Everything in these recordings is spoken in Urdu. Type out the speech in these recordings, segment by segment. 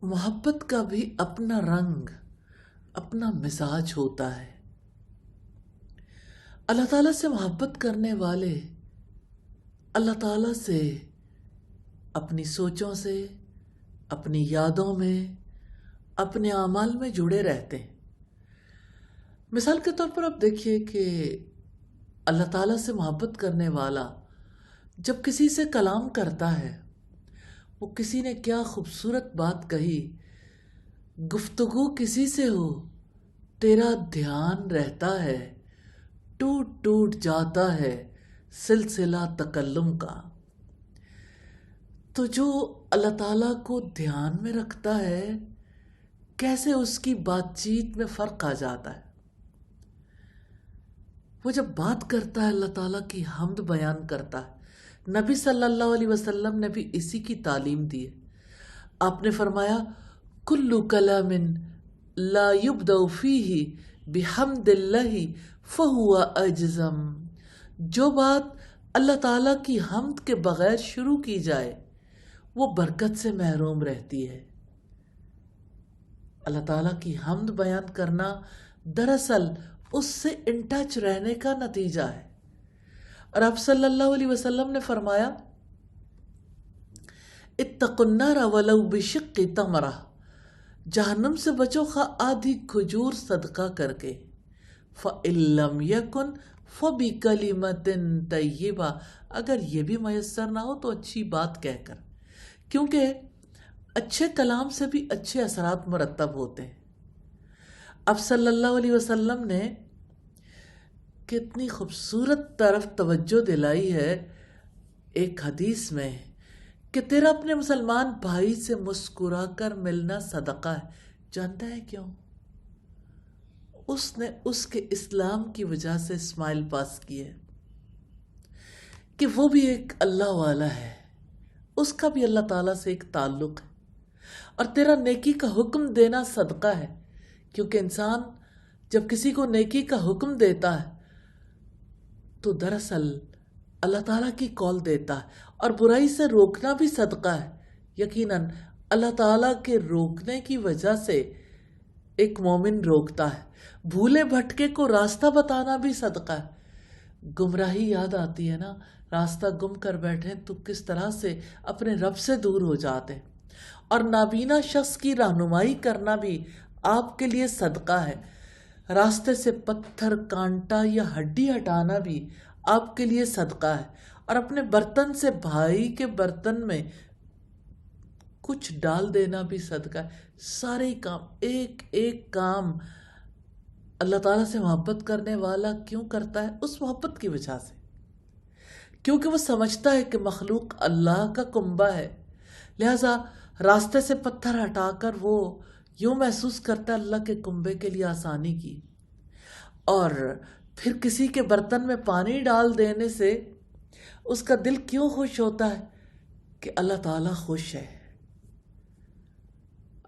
محبت کا بھی اپنا رنگ، اپنا مزاج ہوتا ہے۔ اللہ تعالیٰ سے محبت کرنے والے اللہ تعالیٰ سے اپنی سوچوں سے، اپنی یادوں میں، اپنے اعمال میں جڑے رہتے ہیں۔ مثال کے طور پر آپ دیکھیے کہ اللہ تعالیٰ سے محبت کرنے والا جب کسی سے کلام کرتا ہے، وہ کسی نے کیا خوبصورت بات کہی، گفتگو کسی سے ہو، تیرا دھیان رہتا ہے، ٹوٹ ٹوٹ جاتا ہے سلسلہ تکلم کا۔ تو جو اللہ تعالیٰ کو دھیان میں رکھتا ہے، کیسے اس کی بات چیت میں فرق آ جاتا ہے۔ وہ جب بات کرتا ہے اللہ تعالیٰ کی حمد بیان کرتا ہے۔ نبی صلی اللہ علیہ وسلم نے بھی اسی کی تعلیم دی ہے۔ آپ نے فرمایا کل کلام لا یبدأ فیہ بحمد اللہ فہو اجزم۔ جو بات اللہ تعالیٰ کی حمد کے بغیر شروع کی جائے وہ برکت سے محروم رہتی ہے۔ اللہ تعالیٰ کی حمد بیان کرنا دراصل اس سے ان ٹچ رہنے کا نتیجہ ہے۔ اور آپ صلی اللہ علیہ وسلم نے فرمایا اتقوا النار ولو بشق تمرہ، جہنم سے بچو خواہ آدھی کھجور صدقہ کر کے، فَإِن لَّمْ يَكُنْ فَبِكَلِمَةٍ طَيِّبَةٍ، اگر یہ بھی میسر نہ ہو تو اچھی بات کہہ کر، کیونکہ اچھے کلام سے بھی اچھے اثرات مرتب ہوتے ہیں۔ اب صلی اللہ علیہ وسلم نے کتنی خوبصورت طرف توجہ دلائی ہے ایک حدیث میں کہ تیرا اپنے مسلمان بھائی سے مسکرا کر ملنا صدقہ ہے۔ جانتا ہے کیوں؟ اس نے اس کے اسلام کی وجہ سے اسمائل پاس کی ہے کہ وہ بھی ایک اللہ والا ہے، اس کا بھی اللہ تعالیٰ سے ایک تعلق ہے، اور تیرا نیکی کا حکم دینا صدقہ ہے، کیونکہ انسان جب کسی کو نیکی کا حکم دیتا ہے تو دراصل اللہ تعالیٰ کی کال دیتا ہے، اور برائی سے روکنا بھی صدقہ ہے۔ یقیناً اللہ تعالیٰ کے روکنے کی وجہ سے ایک مومن روکتا ہے۔ بھولے بھٹکے کو راستہ بتانا بھی صدقہ ہے۔ گمراہی یاد آتی ہے نا، راستہ گم کر بیٹھے تو کس طرح سے اپنے رب سے دور ہو جاتے ہیں، اور نابینا شخص کی رہنمائی کرنا بھی آپ کے لیے صدقہ ہے۔ راستے سے پتھر، کانٹا یا ہڈی ہٹانا بھی آپ کے لیے صدقہ ہے، اور اپنے برتن سے بھائی کے برتن میں کچھ ڈال دینا بھی صدقہ ہے۔ سارے کام، ایک ایک کام اللہ تعالیٰ سے محبت کرنے والا کیوں کرتا ہے؟ اس محبت کی وجہ سے، کیونکہ وہ سمجھتا ہے کہ مخلوق اللہ کا کنبہ ہے، لہذا راستے سے پتھر ہٹا کر وہ یوں محسوس کرتا ہے اللہ کے کنبے کے لیے آسانی کی، اور پھر کسی کے برتن میں پانی ڈال دینے سے اس کا دل کیوں خوش ہوتا ہے کہ اللہ تعالیٰ خوش ہے۔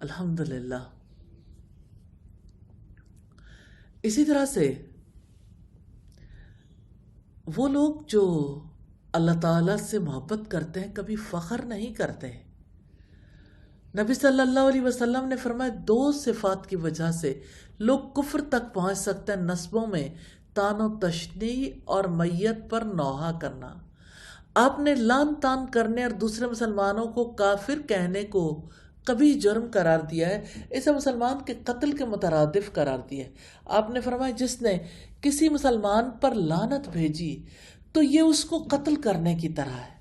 الحمدللہ۔ اسی طرح سے وہ لوگ جو اللہ تعالیٰ سے محبت کرتے ہیں کبھی فخر نہیں کرتے ہیں۔ نبی صلی اللہ علیہ وسلم نے فرمایا دو صفات کی وجہ سے لوگ کفر تک پہنچ سکتے ہیں، نسبوں میں تان و تشنیع اور میت پر نوحہ کرنا۔ آپ نے لان تان کرنے اور دوسرے مسلمانوں کو کافر کہنے کو کبھی جرم قرار دیا ہے، اسے مسلمان کے قتل کے مترادف قرار دیا ہے۔ آپ نے فرمایا جس نے کسی مسلمان پر لعنت بھیجی تو یہ اس کو قتل کرنے کی طرح ہے،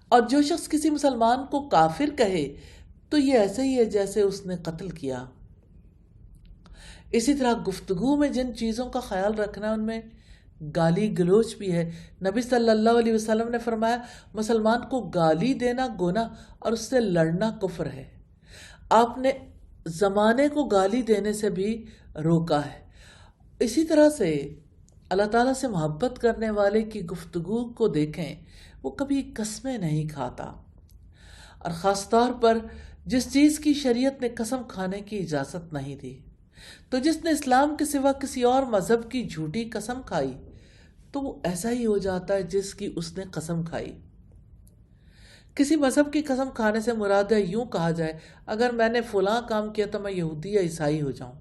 اور جو شخص کسی مسلمان کو کافر کہے تو یہ ایسے ہی ہے جیسے اس نے قتل کیا۔ اسی طرح گفتگو میں جن چیزوں کا خیال رکھنا ان میں گالی گلوچ بھی ہے۔ نبی صلی اللہ علیہ وسلم نے فرمایا مسلمان کو گالی دینا گناہ اور اس سے لڑنا کفر ہے۔ آپ نے زمانے کو گالی دینے سے بھی روکا ہے۔ اسی طرح سے اللہ تعالیٰ سے محبت کرنے والے کی گفتگو کو دیکھیں، وہ کبھی قسمیں نہیں کھاتا، اور خاص طور پر جس چیز کی شریعت نے قسم کھانے کی اجازت نہیں دی۔ تو جس نے اسلام کے سوا کسی اور مذہب کی جھوٹی قسم کھائی تو وہ ایسا ہی ہو جاتا ہے جس کی اس نے قسم کھائی۔ کسی مذہب کی قسم کھانے سے مراد ہے یوں کہا جائے اگر میں نے فلاں کام کیا تو میں یہودی یا عیسائی ہو جاؤں۔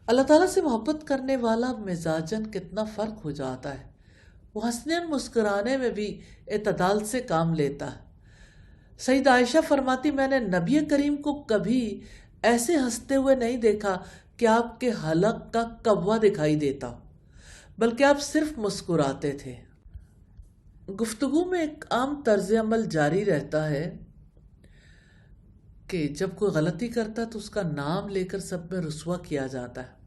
اللہ تعالیٰ سے محبت کرنے والا مزاجن کتنا فرق ہو جاتا ہے، وہ ہنسنے اور مسکرانے میں بھی اعتدال سے کام لیتا ہے۔ سید عائشہ فرماتی میں نے نبی کریم کو کبھی ایسے ہنستے ہوئے نہیں دیکھا کہ آپ کے حلق کا کوا دکھائی دیتا، بلکہ آپ صرف مسکراتے تھے۔ گفتگو میں ایک عام طرز عمل جاری رہتا ہے کہ جب کوئی غلطی کرتا ہے تو اس کا نام لے کر سب میں رسوا کیا جاتا ہے۔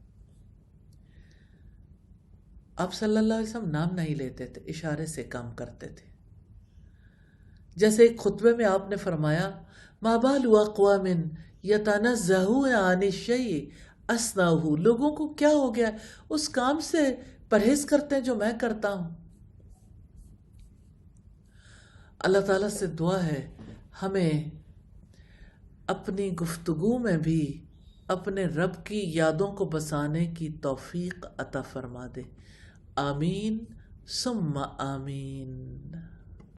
آپ صلی اللہ علیہ وسلم نام نہیں لیتے تھے، اشارے سے کام کرتے تھے۔ جیسے ایک خطبے میں آپ نے فرمایا ما بال اقوام یتنزہون عن الشیء اصنعہ، لوگوں کو کیا ہو گیا اس کام سے پرہیز کرتے ہیں جو میں کرتا ہوں۔ اللہ تعالیٰ سے دعا ہے ہمیں اپنی گفتگو میں بھی اپنے رب کی یادوں کو بسانے کی توفیق عطا فرما دے۔ آمین ثم آمین۔